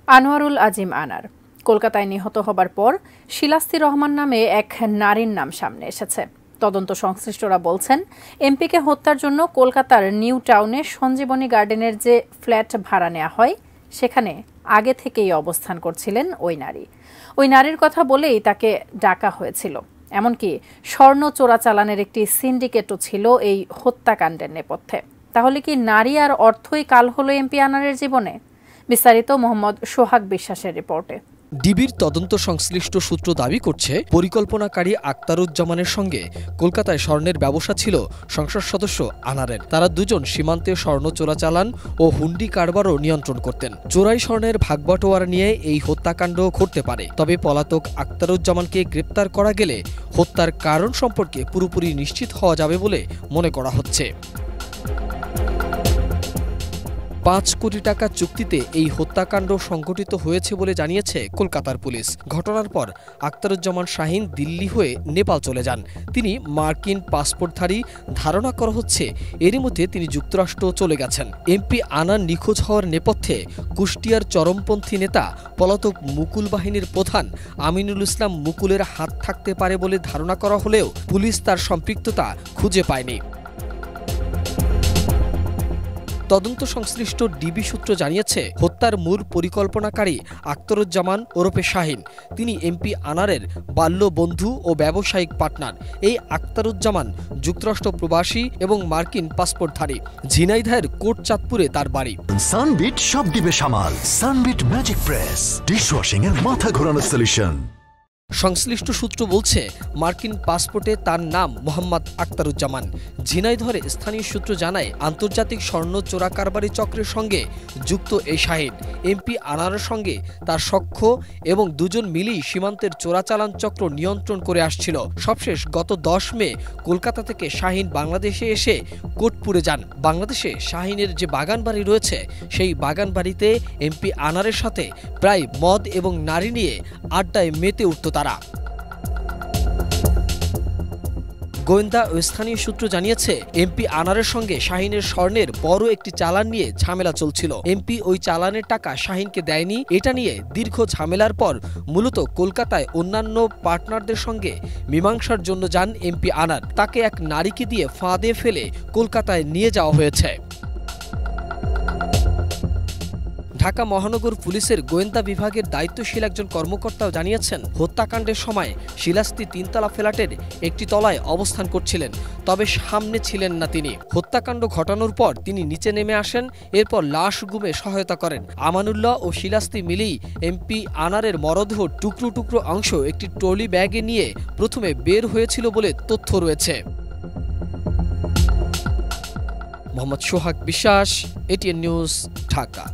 আনোয়ারুল আজিম আনার কলকাতায় নিহত হবার পর শিলাস্তি রহমান নামে এক নারীর নাম সামনে এসেছে। তদন্ত সংশ্লিষ্টরা বলছেন, এমপিকে হত্যার জন্য কলকাতার নিউ টাউনে সঞ্জীবনী গার্ডেনের যে ফ্ল্যাট ভাড়া নেওয়া হয় সেখানে আগে থেকেই অবস্থান করছিলেন ওই নারী। ওই নারীর কথা বলেই তাকে ডাকা হয়েছিল। এমনকি স্বর্ণ চোরাচালানের একটি সিন্ডিকেটও ছিল এই হত্যাকাণ্ডের নেপথ্যে। তাহলে কি নারী আর অর্থই কাল হলো এমপি আনারের জীবনে? বিস্তারিত মোহাম্মদ সোহাগ বিশ্বাসের রিপোর্টে। ডিবির তদন্ত সংশ্লিষ্ট সূত্র দাবি করছে, পরিকল্পনাকারী আক্তারুজ্জামানের সঙ্গে কলকাতায় স্বর্ণের ব্যবসা ছিল সংসদ সদস্য আনারের। তারা দুজন সীমান্তে স্বর্ণ চোরাচালান ও হুন্ডি কারবারও নিয়ন্ত্রণ করতেন। চোরাই স্বর্ণের ভাগবাটোয়ারা নিয়ে এই হত্যাকাণ্ড ঘটতে পারে। তবে পলাতক আক্তারুজ্জামানকে গ্রেপ্তার করা গেলে হত্যার কারণ সম্পর্কে পুরোপুরি নিশ্চিত হওয়া যাবে বলে মনে করা হচ্ছে। ৫ কোটি টাকা চুক্তিতে এই হত্যাকাণ্ড সংঘটিত হয়েছে বলে জানিয়েছে কলকাতার পুলিশ। ঘটনার পর আক্তারুজ্জামান শাহিন দিল্লি হয়ে নেপাল চলে যান। তিনি মার্কিন পাসপোর্টধারী। ধারণা করা হচ্ছে এরই মধ্যে তিনি যুক্তরাষ্ট্র চলে গেছেন। এমপি আনার নিখোঁজ হওয়ার নেপথ্যে কুষ্টিয়ার চরমপন্থী নেতা পলাতক মুকুল বাহিনীর প্রধান আমিনুল ইসলাম মুকুলের হাত থাকতে পারে বলে ধারণা করা হলেও পুলিশ তার সম্পৃক্ততা খুঁজে পায়নি। তদন্ত সংশ্লিষ্ট ডিবি সূত্র জানিয়েছে, হত্যার মূল পরিকল্পনাকারী আক্তারুজ্জামান ওরফে শাহিন। তিনি এমপি আনারের বাল্য বন্ধু ও ব্যবসায়িক পার্টনার। এই আক্তারুজ্জামান যুক্তরাষ্ট্র প্রবাসী এবং মার্কিন পাসপোর্টধারী। ঝিনাইদহের কোটচাঁদপুরে তার বাড়ি। সানবিট সব দিবে সামাল। সানবিট ম্যাজিক প্রেস ডিশওয়াশিং এর মাথা ঘোরানো সলিউশন। সংশ্লিষ্ট সূত্র বলছে, মার্কিন পাসপোর্টে তার নাম মোহাম্মদ আক্তারুজ্জামান। ঝিনাইদহের স্থানীয় সূত্র জানায়, আন্তর্জাতিক স্বর্ণ চোরা কারবারি চক্রের সঙ্গে যুক্ত এই শাহিন এমপি আনারের সঙ্গে তার সখ্য এবং দুজন মিলেই সীমান্তের চোরাচালান চক্র নিয়ন্ত্রণ করে আসছিল। সবশেষ গত ১০ মে কলকাতা থেকে শাহিন বাংলাদেশে এসে কোটপুরে যান। বাংলাদেশে শাহিনের যে বাগান বাড়ি রয়েছে, সেই বাগান বাড়িতে এমপি আনারের সাথে প্রায় মদ এবং নারী নিয়ে আড্ডায় মেতে উঠত তারা। গোয়েন্দা ও স্থানীয় সূত্র জানিয়েছে, এমপি আনারের সঙ্গে শাহিনের স্বর্ণের বড় একটি চালান নিয়ে ঝামেলা চলছিল। এমপি ওই চালানের টাকা শাহিনকে দেয়নি। এটা নিয়ে দীর্ঘ ঝামেলার পর মূলত কলকাতায় অন্যান্য পার্টনারদের সঙ্গে মীমাংসার জন্য যান এমপি আনার। তাকে এক নারীকে দিয়ে ফাঁদে ফেলে কলকাতায় নিয়ে যাওয়া হয়েছে। ঢাকা মহানগর পুলিশের গোয়েন্দা বিভাগের দায়িত্বশীল একজন কর্মকর্তাও জানিয়েছেন, হত্যাকাণ্ডের সময় শিলাস্তি ৩তলা ফ্ল্যাটের একটি তলায় অবস্থান করছিলেন। তবে সামনে ছিলেন না তিনি। হত্যাকাণ্ড ঘটানোর পর তিনি নিচে নেমে আসেন। এরপর লাশ গুমে সহায়তা করেন। আমানুল্লাহ ও শিলাস্তি মিলেই এমপি আনারের মরদেহ টুকরো টুকরো অংশ একটি ট্রলি ব্যাগে নিয়ে প্রথমে বের হয়েছিল বলে তথ্য রয়েছে। মোহাম্মদ সোহাগ বিশ্বাস, এটিএন নিউজ, ঢাকা।